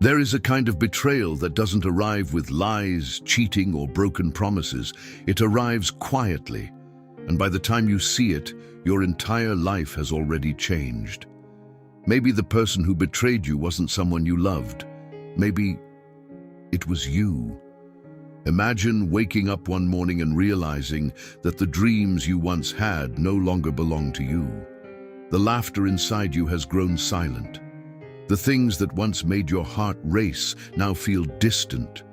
There is a kind of betrayal that doesn't arrive with lies, cheating, or broken promises. It arrives quietly, and by the time you see it, your entire life has already changed. Maybe the person who betrayed you wasn't someone you loved. Maybe it was you. Imagine waking up one morning and realizing that the dreams you once had no longer belong to you. The laughter inside you has grown silent. The things that once made your heart race now feel distant,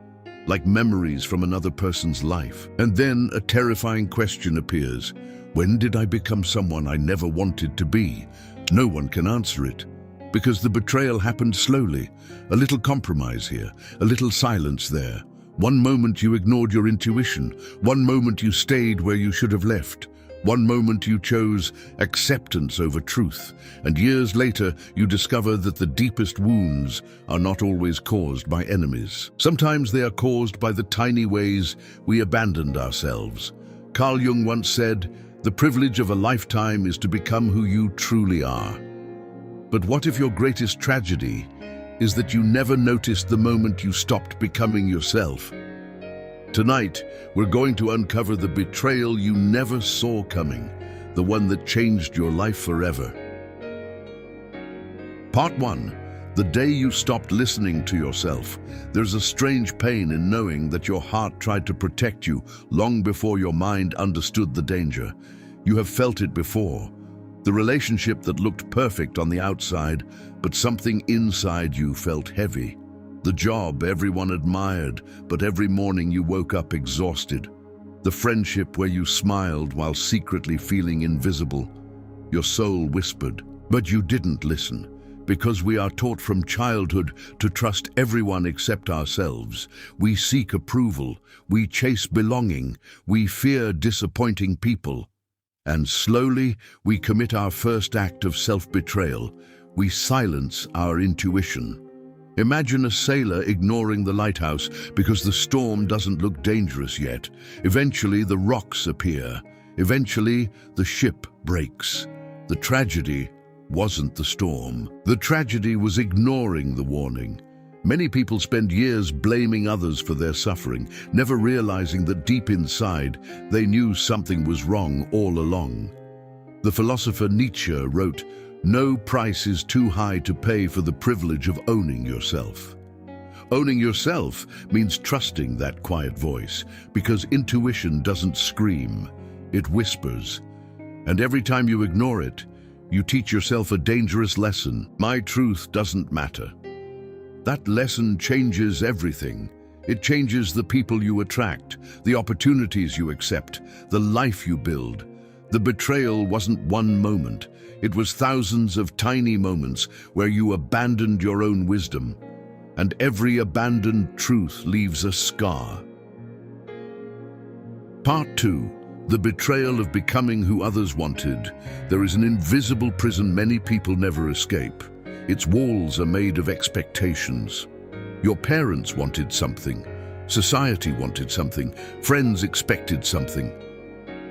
like memories from another person's life. And then a terrifying question appears. When did I become someone I never wanted to be? No one can answer it, because the betrayal happened slowly. A little compromise here, a little silence there. One moment you ignored your intuition. One moment you stayed where you should have left. One moment you chose acceptance over truth. And years later, you discover that the deepest wounds are not always caused by enemies. Sometimes they are caused by the tiny ways we abandoned ourselves. Carl Jung once said, "The privilege of a lifetime is to become who you truly are." But what if your greatest tragedy is that you never noticed the moment you stopped becoming yourself? Tonight, we're going to uncover the betrayal you never saw coming, the one that changed your life forever. Part 1. The day you stopped listening to yourself. There's a strange pain in knowing that your heart tried to protect you long before your mind understood the danger. You have felt it before. The relationship that looked perfect on the outside, but something inside you felt heavy. The job everyone admired, but every morning you woke up exhausted. The friendship where you smiled while secretly feeling invisible. Your soul whispered, but you didn't listen. Because we are taught from childhood to trust everyone except ourselves. We seek approval, we chase belonging, we fear disappointing people. And slowly, we commit our first act of self-betrayal. We silence our intuition. Imagine a sailor ignoring the lighthouse because the storm doesn't look dangerous yet. Eventually, the rocks appear. Eventually, the ship breaks. The tragedy wasn't the storm. The tragedy was ignoring the warning. Many people spend years blaming others for their suffering, never realizing that deep inside, they knew something was wrong all along. The philosopher Nietzsche wrote, "No price is too high to pay for the privilege of owning yourself." Owning yourself means trusting that quiet voice, because intuition doesn't scream, it whispers. And every time you ignore it, you teach yourself a dangerous lesson. My truth doesn't matter. That lesson changes everything. It changes the people you attract, the opportunities you accept, the life you build. The betrayal wasn't one moment. It was thousands of tiny moments where you abandoned your own wisdom. And every abandoned truth leaves a scar. Part 2. The betrayal of becoming who others wanted. There is an invisible prison many people never escape. Its walls are made of expectations. Your parents wanted something. Society wanted something. Friends expected something.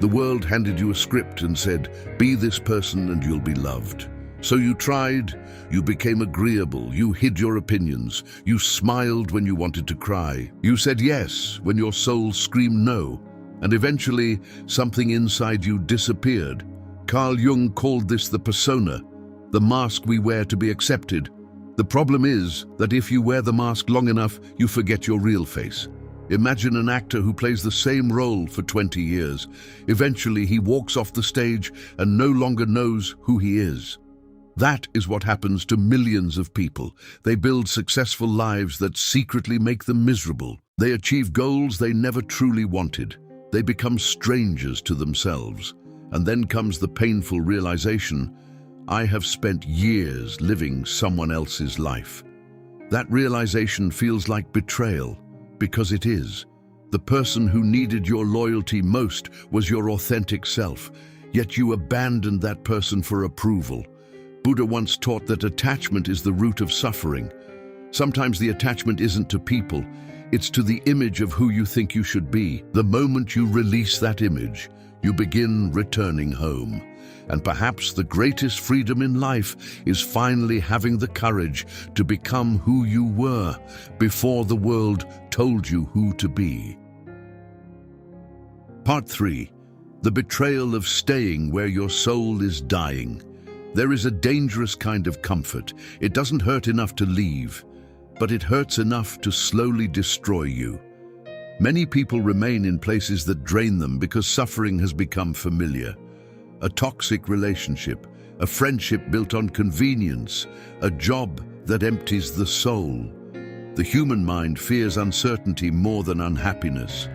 The world handed you a script and said, "Be this person and you'll be loved." So you tried, you became agreeable, you hid your opinions, you smiled when you wanted to cry. You said yes when your soul screamed no, and eventually something inside you disappeared. Carl Jung called this the persona, the mask we wear to be accepted. The problem is that if you wear the mask long enough, you forget your real face. Imagine an actor who plays the same role for 20 years. Eventually, he walks off the stage and no longer knows who he is. That is what happens to millions of people. They build successful lives that secretly make them miserable. They achieve goals they never truly wanted. They become strangers to themselves. And then comes the painful realization, I have spent years living someone else's life. That realization feels like betrayal, because it is. The person who needed your loyalty most was your authentic self, yet you abandoned that person for approval. Buddha once taught that attachment is the root of suffering. Sometimes the attachment isn't to people, it's to the image of who you think you should be. The moment you release that image, you begin returning home. And perhaps the greatest freedom in life is finally having the courage to become who you were before the world told you who to be. Part 3. The betrayal of staying where your soul is dying. There is a dangerous kind of comfort. It doesn't hurt enough to leave, but it hurts enough to slowly destroy you. Many people remain in places that drain them because suffering has become familiar. A toxic relationship, a friendship built on convenience, a job that empties the soul. The human mind fears uncertainty more than unhappiness.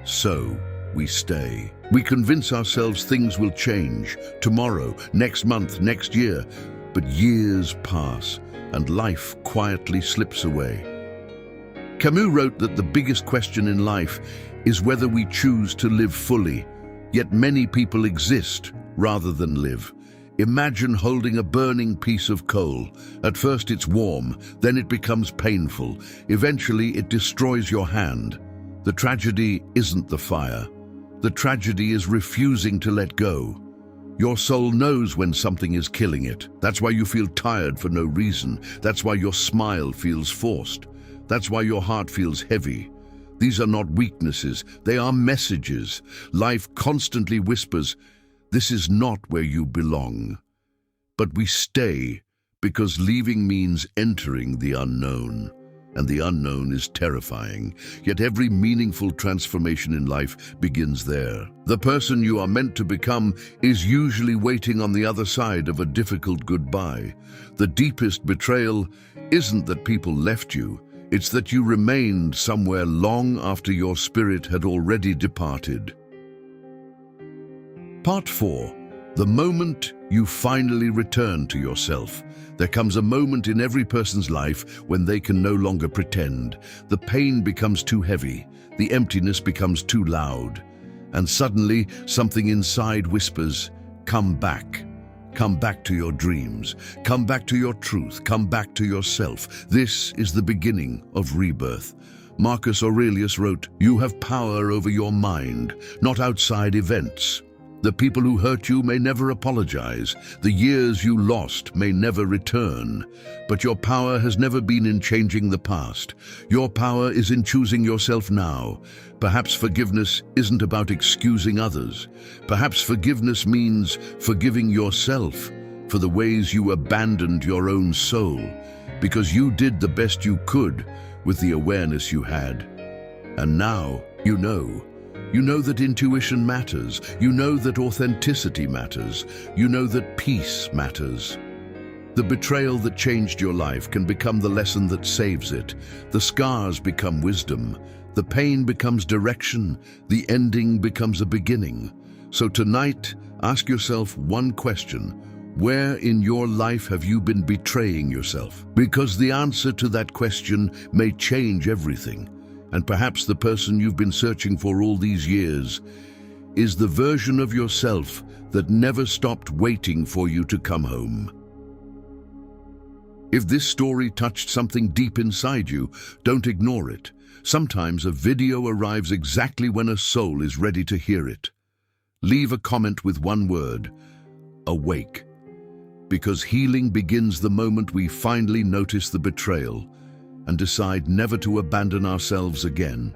So, we stay. We convince ourselves things will change, tomorrow, next month, next year. But years pass, and life quietly slips away. Camus wrote that the biggest question in life is whether we choose to live fully, yet many people exist rather than live. Imagine holding a burning piece of coal. At first it's warm, then it becomes painful. Eventually it destroys your hand. The tragedy isn't the fire. The tragedy is refusing to let go. Your soul knows when something is killing it. That's why you feel tired for no reason. That's why your smile feels forced. That's why your heart feels heavy. These are not weaknesses, they are messages. Life constantly whispers, "This is not where you belong." But we stay because leaving means entering the unknown. And the unknown is terrifying. Yet every meaningful transformation in life begins there. The person you are meant to become is usually waiting on the other side of a difficult goodbye. The deepest betrayal isn't that people left you, it's that you remained somewhere long after your spirit had already departed. Part 4. The moment you finally return to yourself. There comes a moment in every person's life when they can no longer pretend. The pain becomes too heavy, the emptiness becomes too loud, and suddenly something inside whispers, "Come back. Come back to your dreams. Come back to your truth. Come back to yourself." This is the beginning of rebirth. Marcus Aurelius wrote, "You have power over your mind, not outside events. The people who hurt you may never apologize. The years you lost may never return. But your power has never been in changing the past. Your power is in choosing yourself now. Perhaps forgiveness isn't about excusing others. Perhaps forgiveness means forgiving yourself for the ways you abandoned your own soul, because you did the best you could with the awareness you had. And now you know. You know that intuition matters. You know that authenticity matters. You know that peace matters. The betrayal that changed your life can become the lesson that saves it. The scars become wisdom. The pain becomes direction. The ending becomes a beginning. So tonight, ask yourself one question. Where in your life have you been betraying yourself? Because the answer to that question may change everything. And perhaps the person you've been searching for all these years is the version of yourself that never stopped waiting for you to come home. If this story touched something deep inside you, don't ignore it. Sometimes a video arrives exactly when a soul is ready to hear it. Leave a comment with one word: awake. Because healing begins the moment we finally notice the betrayal and decide never to abandon ourselves again.